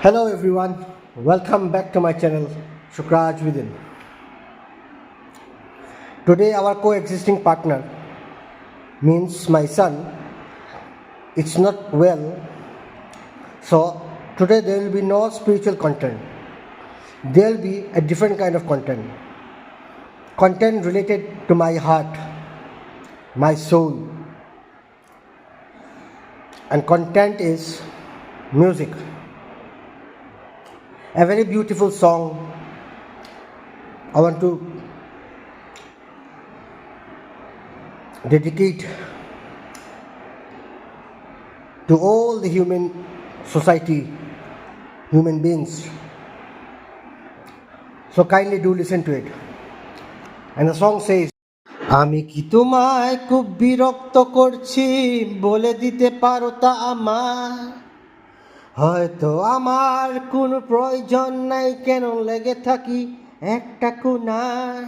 Hello everyone, welcome back to my channel Shukraj Within. Today our coexisting partner means my son. It's not well, so today there will be no spiritual content. There will be a different kind of content related to my heart, my soul, and content is music. A very beautiful song. I want to dedicate to all the human society, human beings. So kindly do listen to it. And the song says, আমি কি তোমায় খুব বিরক্ত করছি, বলে দিতে পারো তা আমার, হয়তো আমার কোনো প্রয়োজন নাই, কেন লেগে থাকি একটা কোণায়।